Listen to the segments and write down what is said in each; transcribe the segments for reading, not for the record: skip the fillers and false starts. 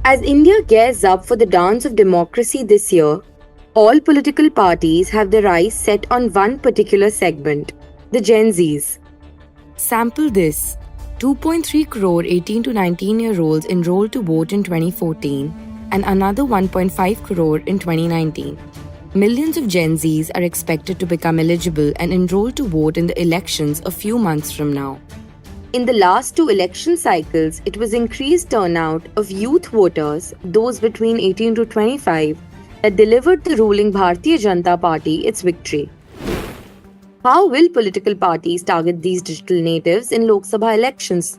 As India gears up for the dance of democracy this year, all political parties have their eyes set on one particular segment, the Gen Zs. Sample this: 2.3 crore 18 to 19-year-olds enrolled to vote in 2014 and another 1.5 crore in 2019. Millions of Gen Zs are expected to become eligible and enrolled to vote in the elections a few months from now. In the last two election cycles, it was increased turnout of youth voters, those between 18 to 25, that delivered the ruling Bharatiya Janata Party its victory. How will political parties target these digital natives in Lok Sabha elections?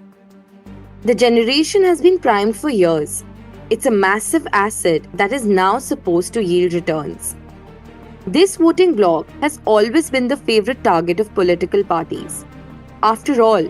The generation has been primed for years. It's a massive asset that is now supposed to yield returns. This voting bloc has always been the favorite target of political parties. After all,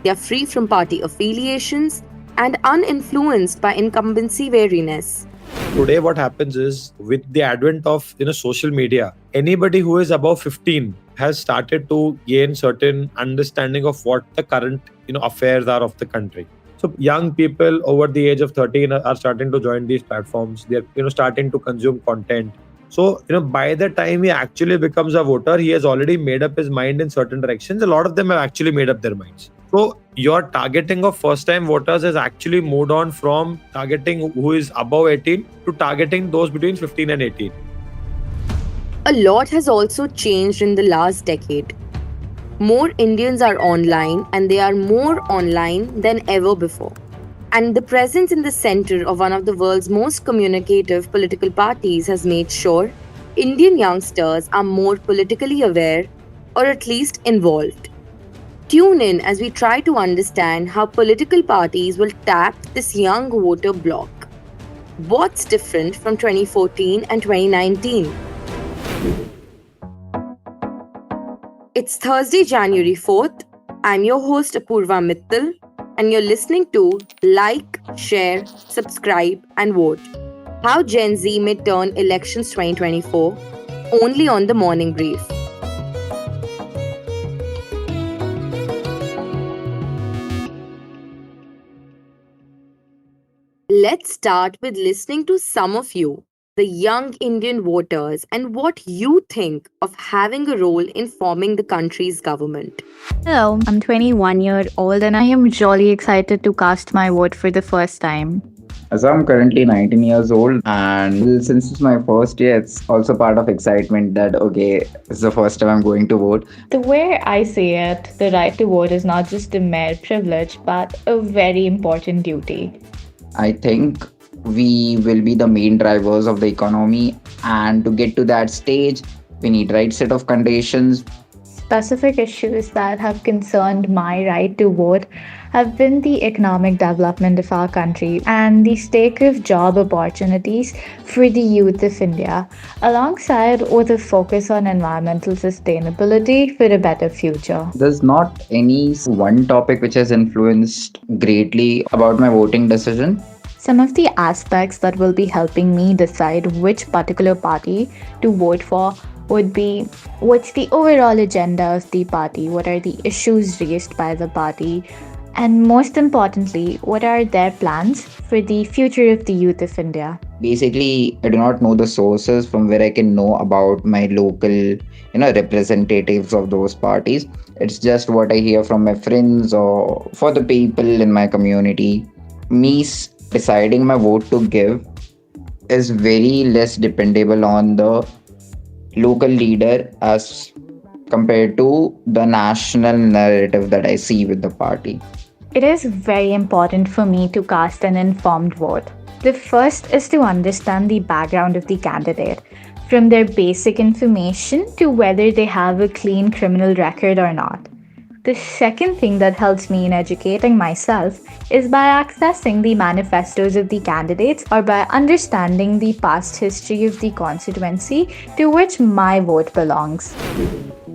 they are free from party affiliations and uninfluenced by incumbency wariness. Today what happens is, with the advent of social media, anybody who is above 15 has started to gain certain understanding of what the current affairs are of the country. So young people over the age of 13 are starting to join these platforms. They're starting to consume content. So by the time he actually becomes a voter, he has already made up his mind in certain directions. A lot of them have actually made up their minds. So your targeting of first-time voters has actually moved on from targeting who is above 18 to targeting those between 15 and 18. A lot has also changed in the last decade. More Indians are online, and they are more online than ever before. And the presence in the center of one of the world's most communicative political parties has made sure Indian youngsters are more politically aware, or at least involved. Tune in as we try to understand how political parties will tap this young voter bloc. What's different from 2014 and 2019? It's Thursday, January 4th. I'm your host Apurva Mittal, and you're listening to Like, Share, Subscribe and Vote: How Gen Z May Turn Elections 2024, only on The Morning Brief. Let's start with listening to some of you, the young Indian voters, and what you think of having a role in forming the country's government. Hello, I'm 21-year-old and I am jolly excited to cast my vote for the first time. So I'm currently 19 years old, and since it's my first year, it's also part of excitement that, okay, it's the first time I'm going to vote. The way I see it, the right to vote is not just a mere privilege, but a very important duty. I think we will be the main drivers of the economy, and to get to that stage, we need right set of conditions. Specific issues that have concerned my right to vote have been the economic development of our country and the stake of job opportunities for the youth of India, alongside with a focus on environmental sustainability for a better future. There's not any one topic which has influenced greatly about my voting decision. Some of the aspects that will be helping me decide which particular party to vote for would be: what's the overall agenda of the party, what are the issues raised by the party, and most importantly, what are their plans for the future of the youth of India. Basically, I do not know the sources from where I can know about my local, representatives of those parties. It's just what I hear from my friends or for the people in my community. Me deciding my vote to give is very less dependable on the local leader as compared to the national narrative that I see with the party. It is very important for me to cast an informed vote. The first is to understand the background of the candidate, from their basic information to whether they have a clean criminal record or not. The second thing that helps me in educating myself is by accessing the manifestos of the candidates or by understanding the past history of the constituency to which my vote belongs.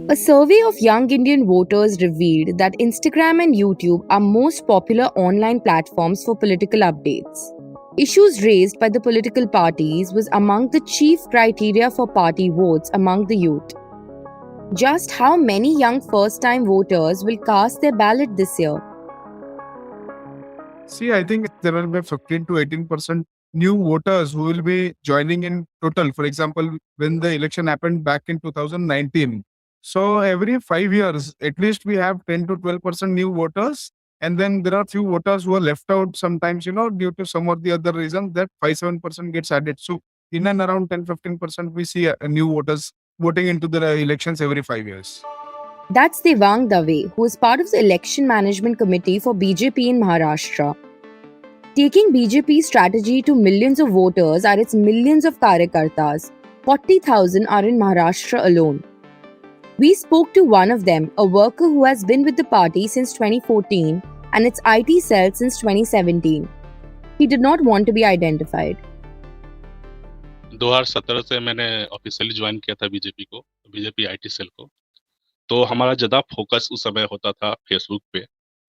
A survey of young Indian voters revealed that Instagram and YouTube are most popular online platforms for political updates. Issues raised by the political parties was among the chief criteria for party votes among the youth. Just how many young first-time voters will cast their ballot this year? See, I think there will be 15 to 18% new voters who will be joining in total. For example, when the election happened back in 2019. So every 5 years, at least we have 10 to 12% new voters. And then there are few voters who are left out sometimes, due to some or the other reason that 5-7% gets added. So in and around 10-15%, we see new voters voting into the elections every 5 years. That's Devang Dave, who is part of the Election Management Committee for BJP in Maharashtra. Taking BJP's strategy to millions of voters are its millions of karyakartas. 40,000 are in Maharashtra alone. We spoke to one of them, a worker who has been with the party since 2014 and its IT cell since 2017. He did not want to be identified. 2017 से मैंने officially join किया था BJP IT cell को। तो हमारा ज़्यादा focus उस समय होता था फेसबुक पे,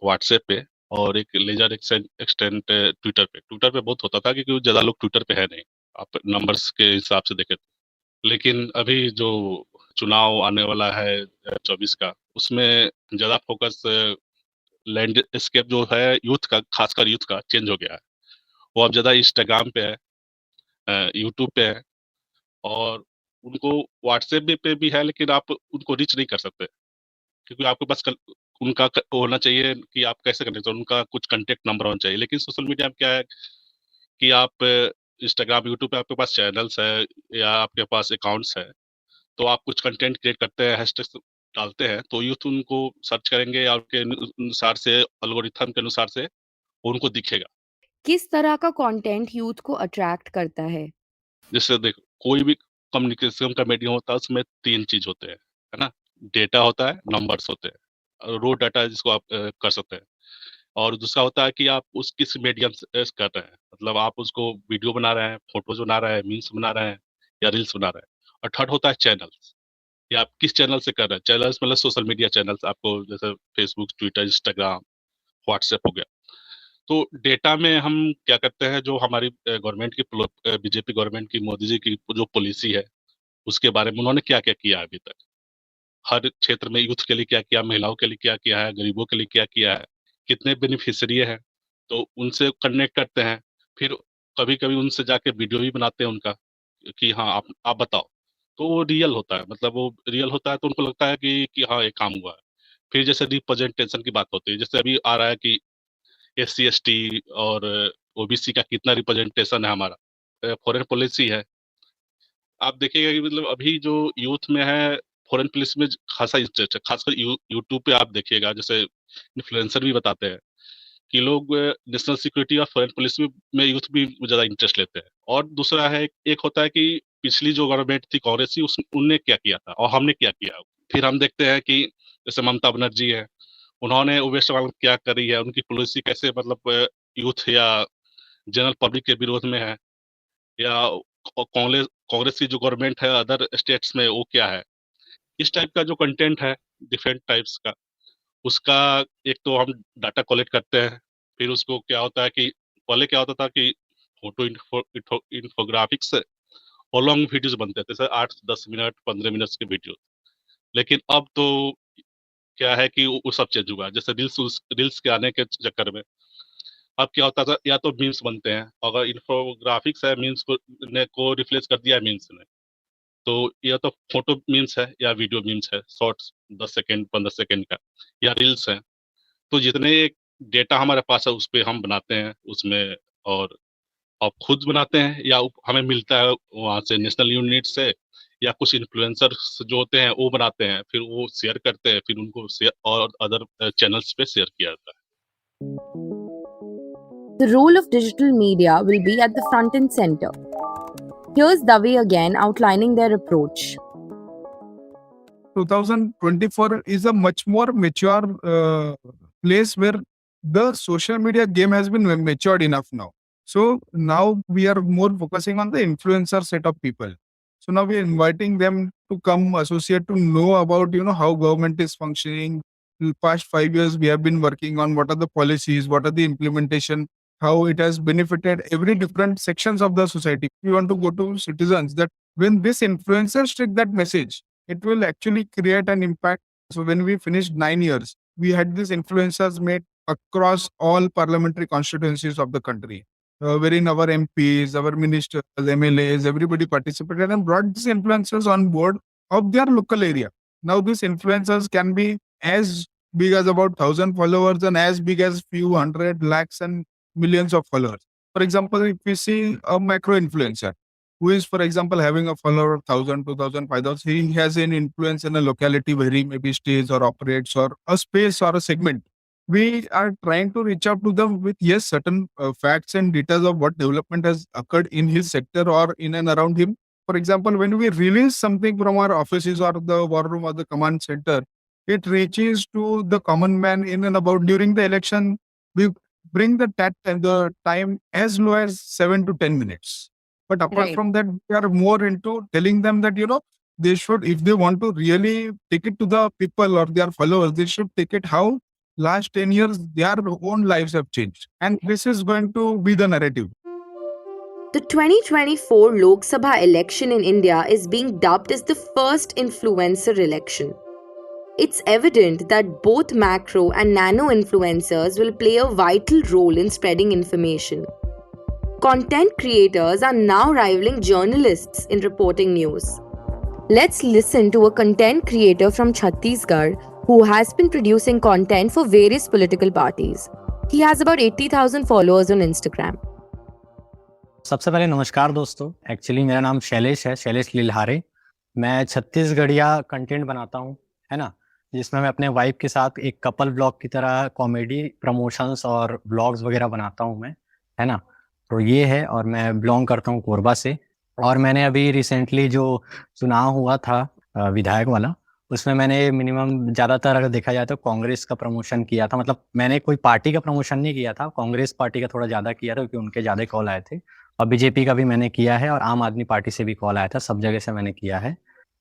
व्हाट्सएप पे और एक लेजर एक्सटेंट ट्विटर पे। ट्विटर पे बहुत होता था क्योंकि ज़्यादा लोग ट्विटर पे है नहीं, आप नंबर्स के हिसाब से देखें तो। लेकिन अभी जो चुनाव आने वाला है 24 का, उसमें ज़्यादा फोकस लैंडस्केप जो है यूथ का, खासकर यूथ का चेंज हो गया है। वो अब ज़्यादा इंस्टाग्राम पे है, यूट्यूब पे है और उनको व्हाट्सएप पे भी है, लेकिन आप उनको रीच नहीं कर सकते क्योंकि आपके पास उनका होना चाहिए कि आप कैसे कनेक्ट हो, उनका कुछ कॉन्टेक्ट नंबर होना चाहिए। लेकिन सोशल मीडिया में क्या है कि आप इंस्टाग्राम, यूट्यूब पे आपके पास चैनल्स है या आपके पास अकाउंट्स है, तो आप कुछ कंटेंट क्रिएट करते हैं, हैशटैग्स डालते हैं, तो यूथ उनको सर्च करेंगे या उनके अनुसार से, एल्गोरिथम के अनुसार से उनको दिखेगा। किस तरह का कंटेंट यूथ को अट्रैक्ट करता है? जैसे देखो, कोई भी कम्युनिकेशन का मीडियम होता है, उसमें 3 चीज होते हैं, है ना? डेटा होता है, नंबर्स होते हैं, रो डाटा जिसको आप कर सकते हैं, और दूसरा होता है कि आप उस किस मीडियम से कर रहे हैं, मतलब आप उसको वीडियो बना रहे हैं, फोटोज बना रहे हैं, मीम्स बना रहे हैं या रील्स बना रहे हैं। और थर्ड होता है चैनल्स, या आप किस चैनल से कर रहे हैं। चैनल्स मतलब सोशल मीडिया चैनल्स, आपको जैसे फेसबुक, ट्विटर, इंस्टाग्राम, व्हाट्सएप हो गया। तो डेटा में हम क्या करते हैं, जो हमारी गवर्नमेंट की बीजेपी गवर्नमेंट की, मोदी जी की जो पॉलिसी है, उसके बारे में उन्होंने क्या-क्या किया है अभी तक। हर क्षेत्र में यूथ के लिए क्या किया, महिलाओं के लिए क्या किया है, गरीबों के लिए क्या किया है, कितने बेनिफिशियरी हैं, तो उनसे कनेक्ट करते हैं। फिर कभी-कभी उनसे जाके वीडियो भी बनाते हैं उनका कि हाँ, आप बताओ। तो वो रियल होता है, मतलब वो रियल होता है तो उनको लगता है कि हाँ, ये काम हुआ है। फिर जैसे रिप्रेजेंटेशन की बात होती है, जैसे अभी आ रहा है कि एससी, एसटी और ओबीसी का कितना रिप्रेजेंटेशन है हमारा, फॉरेन पॉलिसी है। आप देखिएगा कि मतलब अभी जो यूथ में है, फॉरेन पुलिस में खासा इंटरेस्ट है, खासकर यूट्यूब पे आप देखिएगा, जैसे इन्फ्लुएंसर भी बताते हैं कि लोग नेशनल सिक्योरिटी और फॉरेन पुलिस में यूथ भी ज़्यादा इंटरेस्ट लेते हैं। और दूसरा है, एक होता है कि पिछली जो गवर्नमेंट थी कांग्रेस की, उनने क्या किया था और हमने क्या किया। फिर हम देखते हैं कि जैसे ममता बनर्जी है, उन्होंने वेस्ट बंगाल में क्या करी है, उनकी पॉलिसी कैसे मतलब यूथ या जनरल पब्लिक के विरोध में है, या कांग्रेस कांग्रेस की जो गवर्नमेंट है अदर स्टेट्स में वो क्या है। इस टाइप का जो कंटेंट है डिफरेंट टाइप्स का, उसका एक तो हम डाटा कलेक्ट करते हैं। फिर उसको क्या होता है कि पहले क्या होता था कि फोटो इन्फोग्राफिक्स और लॉन्ग वीडियोस बनते थे, जैसे 8-10 मिनट 15 मिनट के वीडियो। लेकिन अब तो क्या है कि वो सब चेंज हुआ है। जैसे रील्स के आने के चक्कर में अब क्या होता था, या तो मीम्स बनते हैं, अगर इन्फोग्राफिक्स है, मीम्स को रिप्लेस कर दिया है मीम्स ने, तो या तो फोटो मीम्स है या वीडियो मीम्स है, शॉर्ट्स 10 सेकंड 15 सेकंड का, या रील्स है। तो जितने डेटा हमारे पास है उस पे हम बनाते हैं उसमें, और आप खुद बनाते हैं या हमें मिलता है वहाँ से नेशनल यूनिट से, या कुछ इन्फ्लुएंसर्स जो होते हैं वो बनाते हैं, फिर वो शेयर करते हैं, फिर उनको शेयर और अदर चैनल्स पे शेयर किया जाता है। The role of digital media will be at the front and center. Here's Dave again outlining their approach. 2024 is a much more mature place where the social media game has been matured enough now. So now we are more focusing on the influencer set of people. So now we are inviting them to come associate, to know about how government is functioning. In the past 5 years we have been working on what are the policies, what are the implementation, how it has benefited every different sections of the society. We want to go to citizens that when this influencers take that message it will actually create an impact. So when we finished 9 years, we had these influencers made across all parliamentary constituencies of the country, wherein our MPs, our ministers, MLAs, everybody participated and brought these influencers on board of their local area. Now these influencers can be as big as about 1,000 followers and as big as few hundred lakhs and millions of followers. For example, if we see a macro influencer who is, for example, having a follower of 1,000, 2,000, 5,000, he has an influence in a locality where he maybe stays or operates or a space or a segment. We are trying to reach out to them with, yes, certain facts and details of what development has occurred in his sector or in and around him. For example, when we release something from our offices or the war room or the command center, it reaches to the common man in and about during the election. We bring the time as low as 7 to 10 minutes. But apart Right. from that, we are more into telling them that, they should, if they want to really take it to the people or their followers, they should take it how last 10 years their own lives have changed. And this is going to be the narrative. The 2024 Lok Sabha election in India is being dubbed as the first influencer election. It's evident that both macro and nano influencers will play a vital role in spreading information. Content creators are now rivaling journalists in reporting news. Let's listen to a content creator from Chhattisgarh who has been producing content for various political parties. He has about 80,000 followers on Instagram. सबसे पहले नमस्कार दोस्तों। Actually मेरा नाम शैलेश है, शैलेश लिल्हारे। मैं छत्तीसगढ़िया content बनाता हूँ, है ना, जिसमें मैं अपने वाइफ के साथ एक कपल ब्लॉग की तरह कॉमेडी प्रमोशंस और ब्लॉग्स वगैरह बनाता हूँ मैं, है ना। तो ये है, और मैं बिलोंग करता हूँ कोरबा से। और मैंने अभी रिसेंटली जो चुनाव हुआ था विधायक वाला, उसमें मैंने मिनिमम ज़्यादातर अगर देखा जाए तो कांग्रेस का प्रमोशन किया था। मतलब मैंने कोई पार्टी का प्रमोशन नहीं किया था, कांग्रेस पार्टी का थोड़ा ज़्यादा किया था क्योंकि उनके ज़्यादा कॉल आए थे। और बीजेपी का भी मैंने किया है, और आम आदमी पार्टी से भी कॉल आया था। सब जगह से मैंने किया है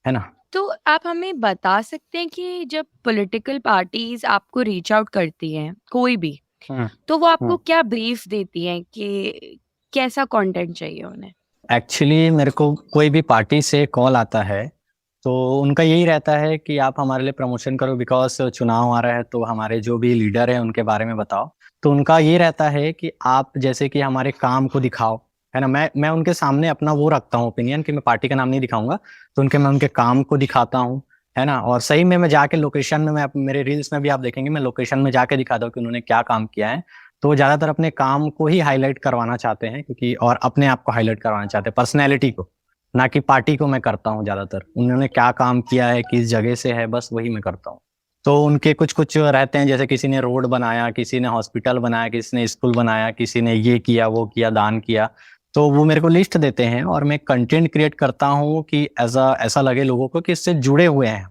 ना। तो आप हमें बता सकते हैं कि जब पॉलिटिकल पार्टीज आपको रीच आउट करती हैं, कोई भी, तो वो आपको क्या ब्रीफ देती हैं कि कैसा कंटेंट चाहिए उन्हें? एक्चुअली मेरे को कोई भी पार्टी से कॉल आता है तो उनका यही रहता है कि आप हमारे लिए प्रमोशन करो, बिकॉज चुनाव आ रहा है तो हमारे जो भी लीडर हैं उनके बारे में बताओ। तो उनका ये रहता है कि आप जैसे कि हमारे काम को दिखाओ, है ना। मैं उनके सामने अपना वो रखता हूँ ओपिनियन कि मैं पार्टी का नाम नहीं दिखाऊंगा, तो मैं उनके काम को दिखाता हूँ, है ना। और सही में मैं जाके लोकेशन में, मैं मेरे रील्स में भी आप देखेंगे, मैं लोकेशन में जाके दिखाता हूँ कि उन्होंने क्या काम किया है। तो वो ज़्यादातर अपने काम को ही हाईलाइट करवाना चाहते हैं, क्योंकि और अपने आप को हाईलाइट करवाना चाहते हैं, पर्सनैलिटी को, ना कि पार्टी को। मैं करता हूँ ज़्यादातर उन्होंने क्या काम किया है, किस जगह से है, बस वही मैं करता हूँ। तो उनके कुछ रहते हैं, जैसे किसी ने रोड बनाया, किसी ने हॉस्पिटल बनाया, किसी ने स्कूल बनाया, किसी ने ये किया, वो किया, दान किया। तो वो मेरे को लिस्ट देते हैं और मैं कंटेंट क्रिएट करता हूँ कि ऐसा लगे लोगों को कि इससे जुड़े हुए हैं।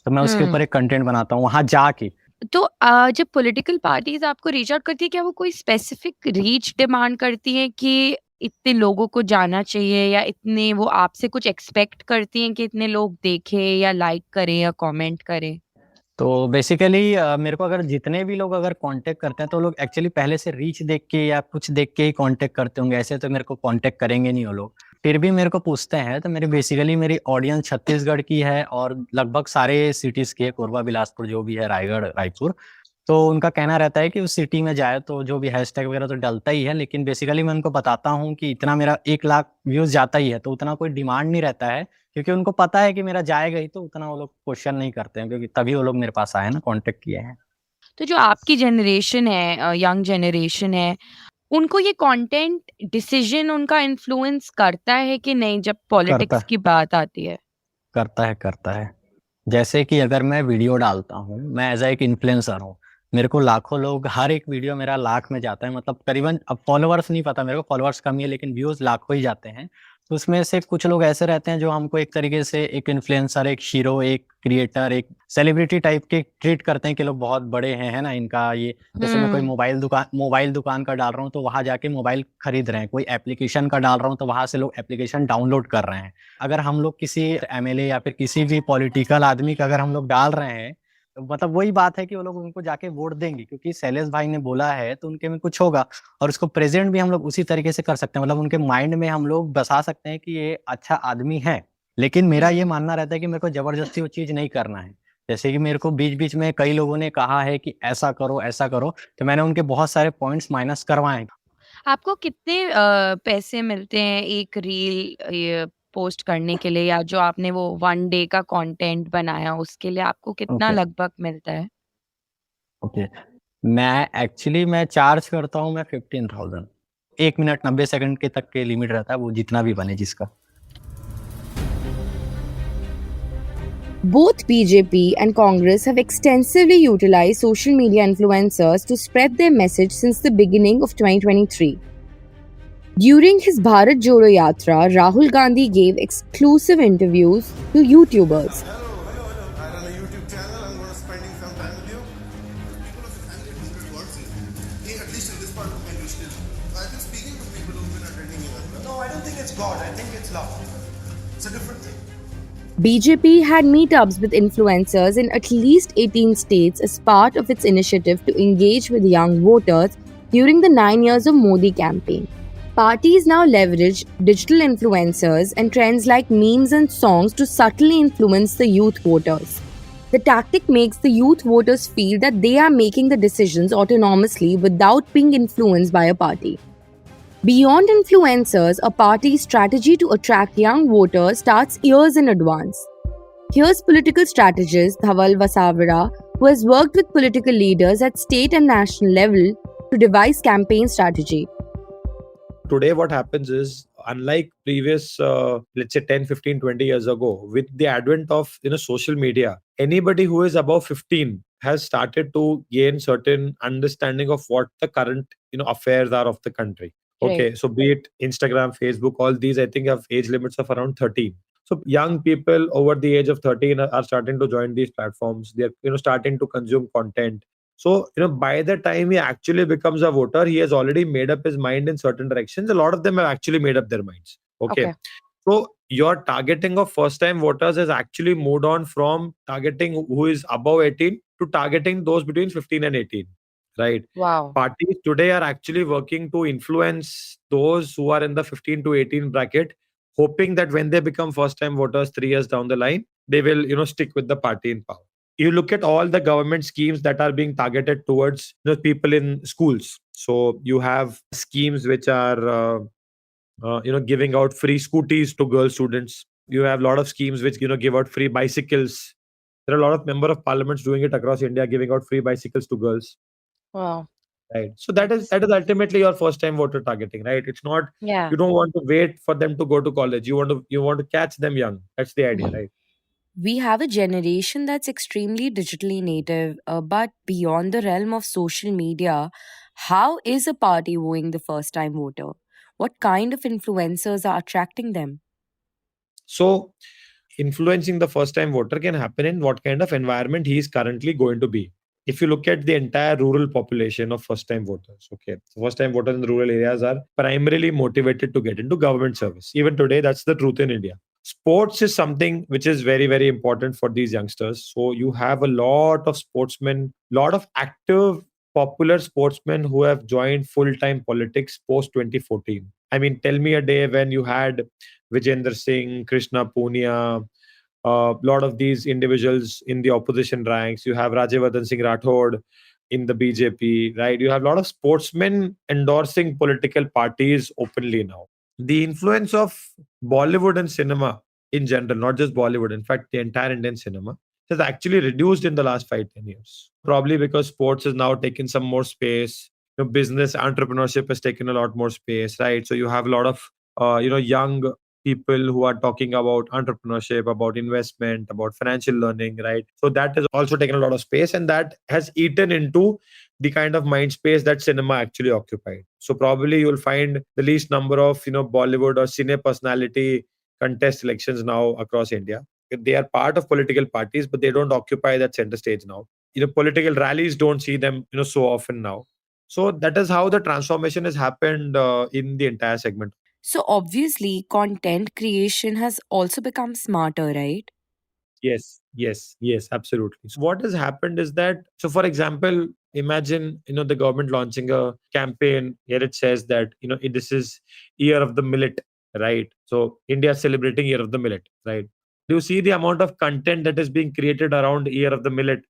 तो मैं उसके ऊपर एक कंटेंट बनाता हूँ वहाँ जाके। तो जब पॉलिटिकल पार्टीज आपको रीच आउट करती है, क्या वो कोई स्पेसिफिक रीच डिमांड करती हैं कि इतने लोगों को जाना चाहिए, या इतने वो आपसे कुछ एक्सपेक्ट करती हैं कि इतने लोग देखें या लाइक करें या कमेंट करें? तो बेसिकली मेरे को अगर जितने भी लोग अगर कांटेक्ट करते हैं तो लोग एक्चुअली पहले से रीच देख के या कुछ देख के ही कांटेक्ट करते होंगे, ऐसे तो मेरे को कांटेक्ट करेंगे नहीं वो लोग। फिर भी मेरे को पूछते हैं तो मेरी ऑडियंस छत्तीसगढ़ की है और लगभग सारे सिटीज की है, कोरबा, बिलासपुर, जो भी है, रायगढ़, रायपुर। तो उनका कहना रहता है कि उस सिटी में जाए तो जो भी हैशटैग वगैरह तो डलता ही है, लेकिन बेसिकली मैं उनको बताता हूँ कि इतना मेरा 1 लाख व्यूज जाता ही है, तो उतना कोई डिमांड नहीं रहता है, क्योंकि उनको पता है कि मेरा जाएगा ही, तो उतना वो लोग क्वेश्चन नहीं करते हैं, क्योंकि तभी वो लोग मेरे पास आए ना, कांटेक्ट किए हैं। तो जो आपकी जनरेशन है, यंग जनरेशन है, उनको ये कंटेंट डिसीजन उनका इन्फ्लुएंस करता है कि नहीं जब पॉलिटिक्स की बात आती है? करता है। जैसे कि अगर मैं वीडियो डालता हूँ, मैं एज एक इन्फ्लुएंसर हूँ, मेरे को लाखों लोग, हर एक वीडियो मेरा लाख में जाता है, मतलब करीबन, अब फॉलोअर्स नहीं पता मेरे को, फॉलोअर्स कम ही है, लेकिन व्यूज लाखों ही जाते हैं। तो उसमें से कुछ लोग ऐसे रहते हैं जो हमको एक तरीके से एक इन्फ्लुएंसर, एक हीरो, एक क्रिएटर, एक सेलिब्रिटी टाइप के ट्रीट करते हैं कि लोग बहुत बड़े हैं, है ना, इनका ये। जैसे मैं कोई मोबाइल दुकान का डाल रहा हूँ तो वहां जाके मोबाइल खरीद रहे हैं, कोई एप्लीकेशन का डाल रहा हूँ तो वहां से लोग एप्लीकेशन डाउनलोड कर रहे हैं। अगर हम लोग किसी एमएलए या फिर किसी भी पॉलिटिकल आदमी का अगर हम लोग डाल रहे हैं, तो मतलब वही बात है कि वो लोग उनको जाके वोट देंगे, क्योंकि शैलेश भाई ने बोला है तो उनके में कुछ होगा, और उसको प्रेजेंट भी हम लोग उसी तरीके से कर सकते हैं। मतलब उनके माइंड में हम लोग बसा सकते हैं कि ये अच्छा आदमी है, लेकिन मेरा ये मानना रहता है कि मेरे को जबरदस्ती वो चीज नहीं करना है। जैसे कि मेरे को बीच बीच में कई लोगों ने कहा है कि ऐसा करो, तो मैंने उनके बहुत सारे पॉइंट्स माइनस करवाए हैं। आपको कितने पैसे मिलते हैं एक रील ये पोस्ट करने के लिए, या जो आपने वो 1 डे का कंटेंट बनाया उसके लिए आपको कितना ओके लगभग मिलता है? ओके मैं चार्ज करता हूँ मैं 15,000। 1 मिनट 90 सेकंड के तक के लिमिट रहता है, वो जितना भी बने जिसका। Both BJP and Congress have extensively utilized social media influencers to spread their message since the beginning of 2023. During his Bharat Jodo Yatra, Rahul Gandhi gave exclusive interviews to YouTubers. I run a YouTube channel. I'm going to spending some time with you. People of the what's it? At least in this part of my Christian. I've been speaking to people who've been attending you. No, I don't think it's God. I think it's love. It's a different thing. BJP had meetups with influencers in at least 18 states as part of its initiative to engage with young voters during the 9 years of Modi campaign. Parties now leverage digital influencers and trends like memes and songs to subtly influence the youth voters. The tactic makes the youth voters feel that they are making the decisions autonomously without being influenced by a party. Beyond influencers, a party's strategy to attract young voters starts years in advance. Here's political strategist Dhaval Vasavira, who has worked with political leaders at state and national level to devise campaign strategy. Today what happens is, unlike previous let's say 10, 15, 20 years ago, with the advent of social media, anybody who is above 15 has started to gain certain understanding of what the current affairs are of the country. Okay, Right. so be it Instagram, Facebook, all these I think have age limits of around 13. So young people over the age of 13 are starting to join these platforms. They're starting to consume content. So, by the time he actually becomes a voter, he has already made up his mind in certain directions. A lot of them have actually made up their minds. Okay. Okay. So, your targeting of first time voters has actually moved on from targeting who is above 18 to targeting those between 15 and 18. Right. Wow. Parties today are actually working to influence those who are in the 15 to 18 bracket, hoping that when they become first time voters 3 years down the line, they will, stick with the party in power. You look at all the government schemes that are being targeted towards people in schools. So you have schemes which are giving out free scooties to girl students. You have a lot of schemes which give out free bicycles. There are a lot of member of parliaments doing it across India, giving out free bicycles to girls. Wow. Right. So that is ultimately your first time voter targeting, right? It's not, Yeah. you don't want to wait for them to go to college. You want to catch them young. That's the idea, right? We have a generation that's extremely digitally native, but beyond the realm of social media, how is a party wooing the first time voter? What kind of influencers are attracting them? So influencing the first time voter can happen in what kind of environment he is currently going to be. If you look at the entire rural population of first time voters, okay, first time voters in the rural areas are primarily motivated to get into government service. Even today, that's the truth in India. Sports is something which is very, very important for these youngsters. So you have a lot of sportsmen, lot of active, popular sportsmen who have joined full time politics post 2014. I mean, tell me a day when you had Vijender Singh, Krishna Punia, a lot of these individuals in the opposition ranks. You have Rajyavardhan Singh Rathod in the BJP, right? You have a lot of sportsmen endorsing political parties openly now. The influence of Bollywood and cinema in general, not just Bollywood, in fact, the entire Indian cinema, has actually reduced in the last 5-10 years. Probably because sports has now taken some more space. Business entrepreneurship has taken a lot more space, right? So you have a lot of young people who are talking about entrepreneurship, about investment, about financial learning, right? So that has also taken a lot of space, and that has eaten into the kind of mind space that cinema actually occupied. So probably you'll find the least number of Bollywood or cine personality contest elections now across India. They are part of political parties, but they don't occupy that center stage now. Political rallies don't see them so often now. So that is how the transformation has happened in the entire segment. So, obviously, content creation has also become smarter, right? Yes, absolutely. So what has happened is that, so for example, imagine, the government launching a campaign. Here it says that, this is year of the millet, right? So India is celebrating Year of the Millet, right? You see the amount of content that is being created around Year of the Millet,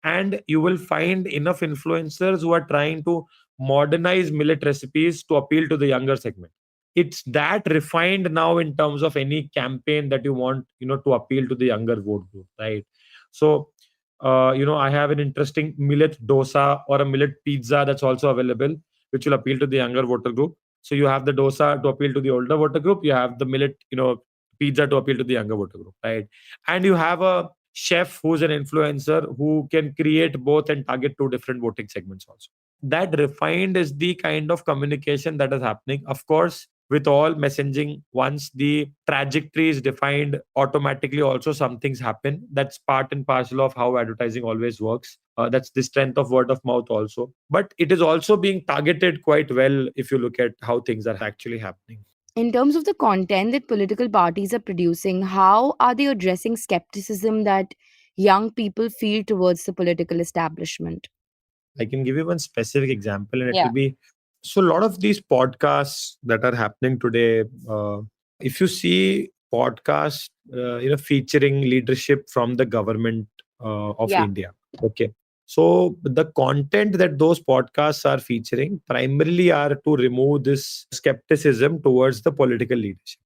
and you will find enough influencers who are trying to modernize millet recipes to appeal to the younger segment. It's that refined now in terms of any campaign that you want, to appeal to the younger vote group, right? So I have an interesting millet dosa or a millet pizza that's also available, which will appeal to the younger voter group. So you have the dosa to appeal to the older voter group, you have the millet pizza to appeal to the younger voter group, right? And you have a chef who's an influencer who can create both and target two different voting segments also. That refined is the kind of communication that is happening. Of course, with all messaging, once the trajectory is defined, automatically also some things happen. That's part and parcel of how advertising always works. That's the strength of word of mouth also. But it is also being targeted quite well if you look at how things are actually happening. In terms of the content that political parties are producing, how are they addressing skepticism that young people feel towards the political establishment? I can give you one specific example, and it Yeah. will be so a lot of these podcasts that are happening today. If you see podcasts, featuring leadership from the government of Yeah. India, okay. So the content that those podcasts are featuring primarily are to remove this skepticism towards the political leadership.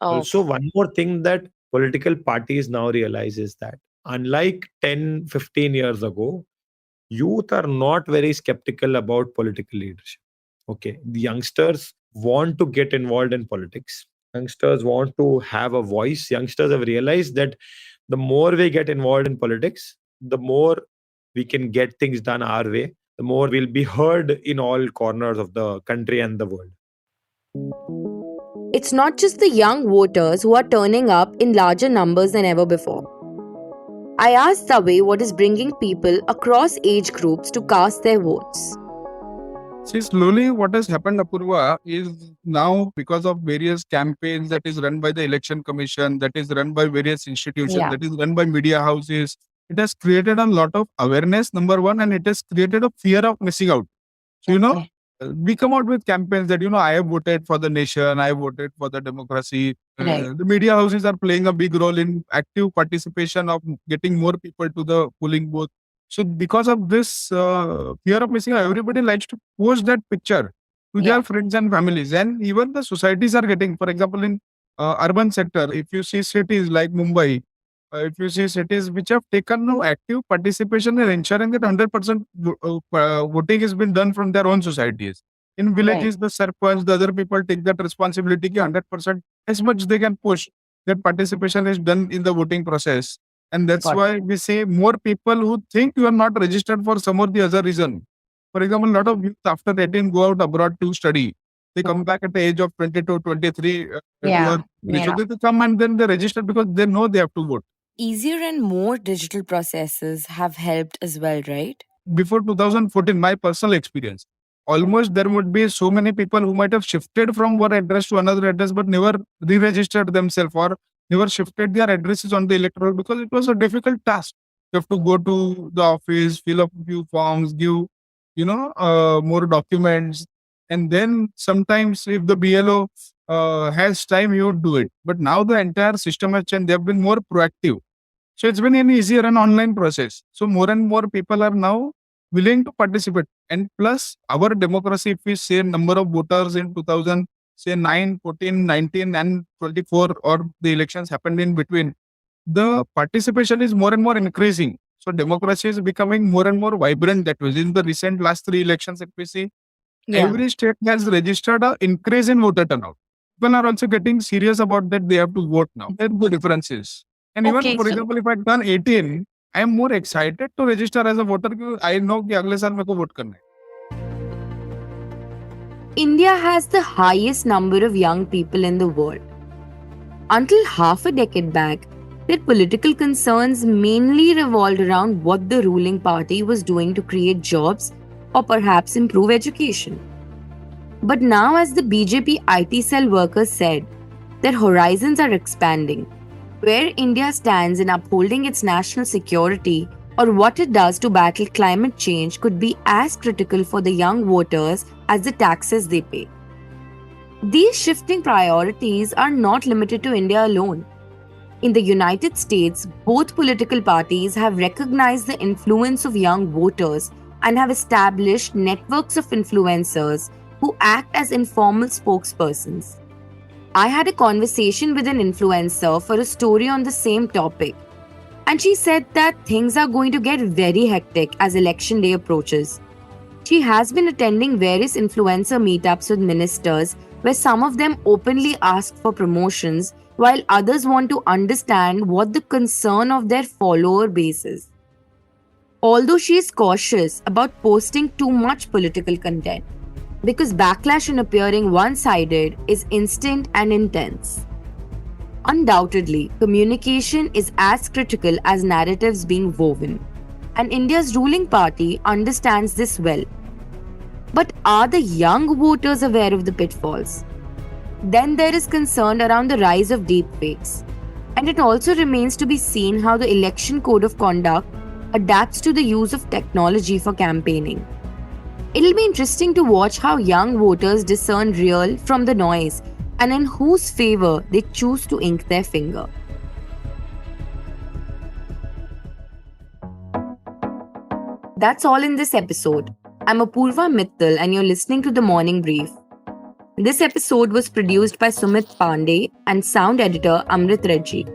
Also, one more thing that political parties now realize is that unlike 10, 15 years ago, youth are not very skeptical about political leadership. Okay. The youngsters want to get involved in politics. Youngsters want to have a voice. Youngsters have realized that the more we get involved in politics, the more we can get things done our way, the more we'll be heard in all corners of the country and the world. It's not just the young voters who are turning up in larger numbers than ever before. I asked Sabe what is bringing people across age groups to cast their votes. See, slowly what has happened, Apurva, is now because of various campaigns that is run by the Election Commission, that is run by various institutions, Yeah. that is run by media houses, it has created a lot of awareness, number one, and it has created a fear of missing out. So, Okay. we come out with campaigns that, I have voted for the nation, I have voted for the democracy. Right. The media houses are playing a big role in active participation of getting more people to the polling booth. So because of this fear of missing out, everybody likes to post that picture to Yeah. their friends and families. And even the societies are getting, for example, in urban sector, if you see cities like Mumbai, if you see cities which have taken no active participation in ensuring that 100% voting has been done from their own societies. In villages, the sarpanch, the other people take that responsibility, 100% as much they can push that participation is done in the voting process. And that's Got it. why we say more people who think you are not registered for some or the other reason. For example, a lot of youth after 18 go out abroad to study. They come back at the age of 22, 23. Yeah. So they come and then they register because they know they have to vote. Easier and more digital processes have helped as well, right? Before 2014, my personal experience, almost there would be so many people who might have shifted from one address to another address but never re-registered themselves or never shifted their addresses on the electoral because it was a difficult task. You have to go to the office, fill up a few forms, give, more documents. And then sometimes if the BLO has time, you would do it. But now the entire system has changed. They have been more proactive. So it's been an easier and online process. So more and more people are now willing to participate. And plus our democracy, if we say number of voters in 2009, 14, 19 and 24 or the elections happened in between, the participation is more and more increasing. So democracy is becoming more and more vibrant that way. In the recent last 3 elections, if we see, every state has registered an increase in voter turnout. People are also getting serious about that they have to vote now. There are good differences. And even, Okay, for so- example, if I turn 18, I am more excited to register as a voter because I know कि अगले साल मेरे को vote करना है. India has the highest number of young people in the world. Until half a decade back, their political concerns mainly revolved around what the ruling party was doing to create jobs or perhaps improve education. But now, as the BJP IT cell workers said, their horizons are expanding. Where India stands in upholding its national security or what it does to battle climate change could be as critical for the young voters as the taxes they pay. These shifting priorities are not limited to India alone. In the United States, both political parties have recognized the influence of young voters and have established networks of influencers who act as informal spokespersons. I had a conversation with an influencer for a story on the same topic, and she said that things are going to get very hectic as election day approaches. She has been attending various influencer meetups with ministers where some of them openly ask for promotions while others want to understand what the concern of their follower base is. Although she is cautious about posting too much political content, because backlash in appearing one-sided is instant and intense. Undoubtedly, communication is as critical as narratives being woven, and India's ruling party understands this well. But are the young voters aware of the pitfalls? Then there is concern around the rise of deepfakes, and it also remains to be seen how the Election Code of Conduct adapts to the use of technology for campaigning. It'll be interesting to watch how young voters discern real from the noise and in whose favor they choose to ink their finger. That's all in this episode. I'm Apurva Mittal and you're listening to The Morning Brief. This episode was produced by Sumit Pandey and sound editor Amrit Redji.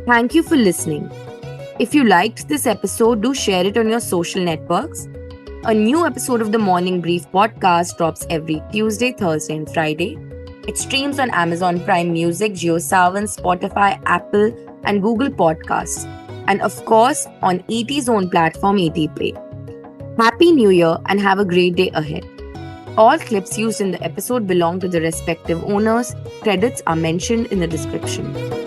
Thank you for listening. If you liked this episode, do share it on your social networks. A new episode of the Morning Brief podcast drops every Tuesday, Thursday, and Friday. It streams on Amazon Prime Music, JioSaavn, Spotify, Apple, and Google Podcasts. And of course, on ET's own platform, ET Play. Happy New Year and have a great day ahead. All clips used in the episode belong to the respective owners. Credits are mentioned in the description.